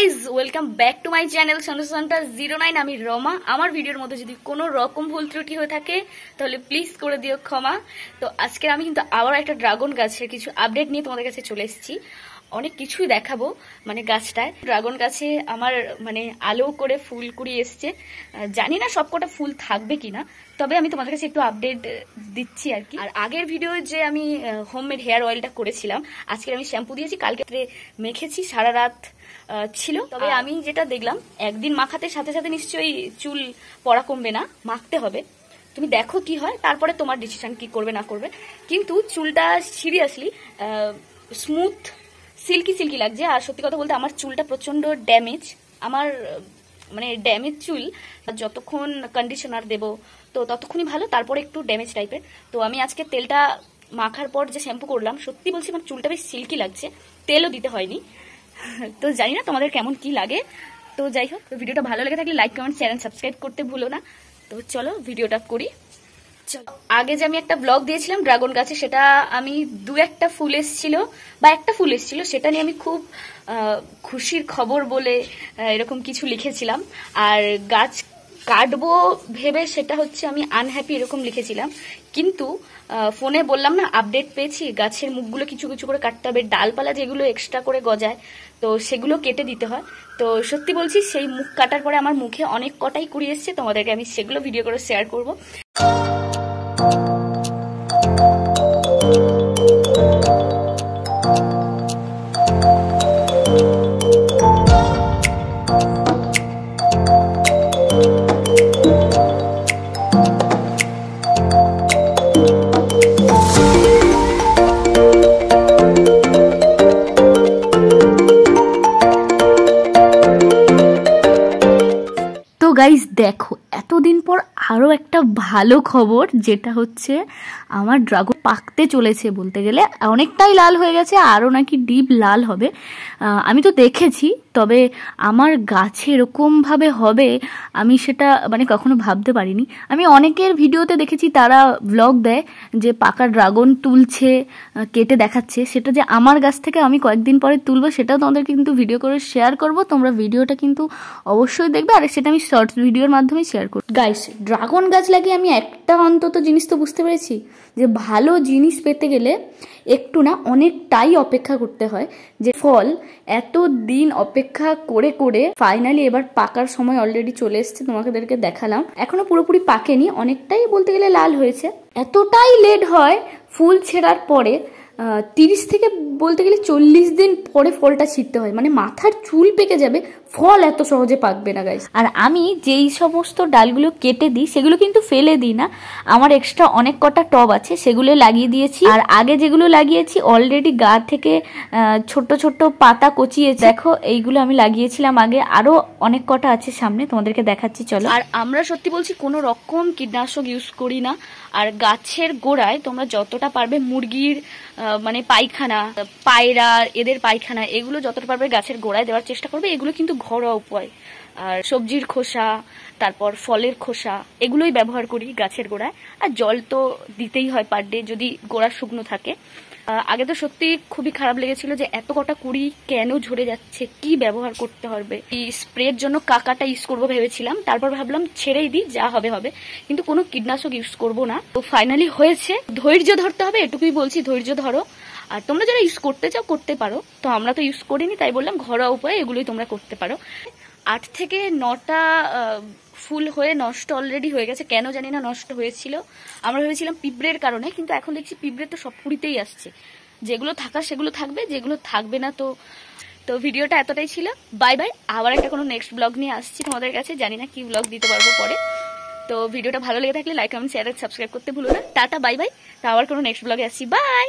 Guys welcome back to my channel Sandhya 09। আমি রমা। আমার ভিডিওর মধ্যে যদি কোনো রকম ভুল ত্রুটি হয়ে থাকে তাহলে প্লিজ করে দিও ক্ষমা। তো আজকে আমি কিন্তু আবার একটা ড্রাগন গাছের কিছু আপডেট নিয়ে তোমাদের কাছে চলে এসেছি। অনেক কিছুই দেখাবো, মানে গাছটায় ড্রাগন গাছে আমার মানে আলো করে ফুল কুড়িয়ে এসছে। জানি না সবকটা ফুল থাকবে কিনা, তবে আমি তোমাদের কাছে একটু আপডেট দিচ্ছি আর কি। আর আগের ভিডিও যে আমি হোমমেড হেয়ার অয়েলটা করেছিলাম, আজকে আমি শ্যাম্পু দিয়েছি, কালকে মেখেছি, সারা রাত ছিল। তবে আমি যেটা দেখলাম, একদিন মাখাতে সাথে সাথে নিশ্চয়ই চুল পড়া কমবে না, মাখতে হবে। তুমি দেখো কি হয়, তারপরে তোমার ডিসিশন কি করবে না করবে। কিন্তু চুলটা সিরিয়াসলি স্মুথ সিল্কি সিল্কি লাগছে। আর সত্যি কথা বলতে আমার চুলটা প্রচন্ড ড্যামেজ, আমার মানে ড্যামেজ চুল। যতক্ষণ কন্ডিশনার দেবো তো ততক্ষণই ভালো, তারপরে একটু ড্যামেজ টাইপের। তো আমি আজকে তেলটা মাখার পর যে শ্যাম্পু করলাম, সত্যি বলছি আমার চুলটা বেশ সিল্কি লাগছে, তেলও দিতে হয়নি। তো জানি না তোমাদের কেমন কি লাগে। তো যাই হোক, ভিডিওটা ভালো লেগে থাকলে লাইক কমেন্ট শেয়ার সাবস্ক্রাইব করতে ভুলো না। তো চলো ভিডিওটা করি। চলো, আগে যে আমি একটা ব্লগ দিয়েছিলাম ড্রাগন গাছে, সেটা আমি একটা ফুল এসেছিল বা একটা ফুল এসেছিল, সেটা নিয়ে আমি খুব খুশির খবর বলে এরকম কিছু লিখেছিলাম। আর গাছ কাটবো ভেবে সেটা হচ্ছে আমি আনহ্যাপি এরকম লিখেছিলাম। কিন্তু ফোনে বললাম না আপডেট পেয়েছি, গাছের মুখগুলো কিছু কিছু করে কাটতে হবে, ডালপালা যেগুলো এক্সট্রা করে গজায় তো সেগুলো কেটে দিতে হয়। তো সত্যি বলছি, সেই মুখ কাটার পরে আমার মুখে অনেক কটাই কুড়ি এসছে, তোমাদেরকে আমি সেগুলো ভিডিও করে শেয়ার করবো। তো গাইস দেখো, এতদিন পর আরো একটা ভালো খবর, যেটা হচ্ছে আমার ড্রাগন পাকতে চলেছে। বলতে গেলে অনেকটাই লাল হয়ে গেছে, আরো নাকি ডিপ লাল হবে। আমি তো দেখেছি, তবে আমার গাছে এরকম ভাবে হবে আমি সেটা মানে কখনো ভাবতে পারিনি। আমি অনেকের ভিডিওতে দেখেছি, তারা ব্লগ দেয় যে পাকা ড্রাগন তুলছে, কেটে দেখাচ্ছে। সেটা যে আমার গাছ থেকে আমি কয়েকদিন পরে তুলবো, সেটাও তোমাদের কিন্তু ভিডিও করে শেয়ার করব। তোমরা ভিডিওটা কিন্তু অবশ্যই দেখবে, আর সেটা আমি শর্টস ভিডিওর মাধ্যমে শেয়ার করব। গাইস, ড্রাগন গাছ লাগিয়ে আমি একটা অন্তত জিনিস তো বুঝতে পেরেছি, যে ভালো জিনিস পেতে গেলে একটু না অনেকটাই অপেক্ষা করতে হয়। যে ফল এত দিন অপেক্ষা করে করে ফাইনালি এবার পাকার সময় অলরেডি চলে এসেছে, তোমাদেরকে দেখালাম। এখনো পুরোপুরি পাকেনি, অনেকটাই বলতে গেলে লাল হয়েছে। এতটাই লেট হয় ফুল ছেঁড়ার পরে, 30 থেকে বলতে গেলে 40 দিন পরে ফলটা ছিঁড়তে হয়। মানে মাথার চুল পেকে যাবে, ফল এত সহজে পাকবে না গাইস। আর আমি যেই সমস্ত ডালগুলো কেটে দিই সেগুলো কিন্তু ফেলে দিই না, আমার এক্সট্রা অনেক কটা টব আছে, সেগুলো লাগিয়ে দিয়েছি। আর আগে যেগুলো লাগিয়েছি অলরেডি গা থেকে ছোট ছোট পাতা কচিয়ে, দেখো এইগুলো আমি লাগিয়েছিলাম আগে, আরো অনেক কটা আছে সামনে, তোমাদেরকে দেখাচ্ছি চলো। আর আমরা সত্যি বলছি কোনো রকম কীটনাশক ইউজ করি না। আর গাছের গোড়ায় তোমরা যতটা পারবে মুরগির মানে পায়খানা, পায়রা এদের পায়খানা, এগুলো যতটা পারবে গাছের গোড়ায় দেওয়ার চেষ্টা করবে। এগুলো কিন্তু ঘরোয়া উপায়। আর সবজির খোসা, তারপর ফলের খোসা, এগুলোই ব্যবহার করি গাছের গোড়ায়। আর জল তো দিতেই হয় পার ডে, যদি গোড়া শুকনো থাকে। আগে তো সত্যি খুবই খারাপ লেগেছিল যে এত কটা কুড়ি কেন ঝরে যাচ্ছে, কি ব্যবহার করতে হবে। এই স্প্রের জন্য কাকাটা ইউজ করবো ভেবেছিলাম, তারপর ভাবলাম ছেড়েই দিই, যা হবে হবে, কিন্তু কোনো কীটনাশক ইউজ করব না। তো ফাইনালি হয়েছে। ধৈর্য ধরতে হবে, এটুকুই বলছি, ধৈর্য ধরো। আর তোমরা যারা ইউজ করতে চাও করতে পারো, তো আমরা তো ইউজ করিনি, তাই বললাম ঘরোয়া উপায়ে এগুলোই তোমরা করতে পারো। 8 থেকে 9টা ফুল হয়ে নষ্ট অলরেডি হয়ে গেছে। কেন জানি না নষ্ট হয়েছিল, আমরা ভেবেছিলাম পিঁপড়ের কারণে, কিন্তু এখন দেখছি পিঁপড়ে তো সব কুড়িতেই আসছে। যেগুলো থাকার সেগুলো থাকবে, যেগুলো থাকবে না তো। তো ভিডিওটা এতটাই ছিল, বাই বাই। আবার একটা কোনো নেক্সট ব্লগ নিয়ে আসছি তোমাদের কাছে, জানি না কি ব্লগ দিতে পারবো পরে। তো ভিডিওটা ভালো লেগে থাকলে লাইক কমেন্ট শেয়ার সাবস্ক্রাইব করতে ভুলো না। Tata, bye bye. তো আবার কোনো নেক্সট ব্লগে আসছি, বাই।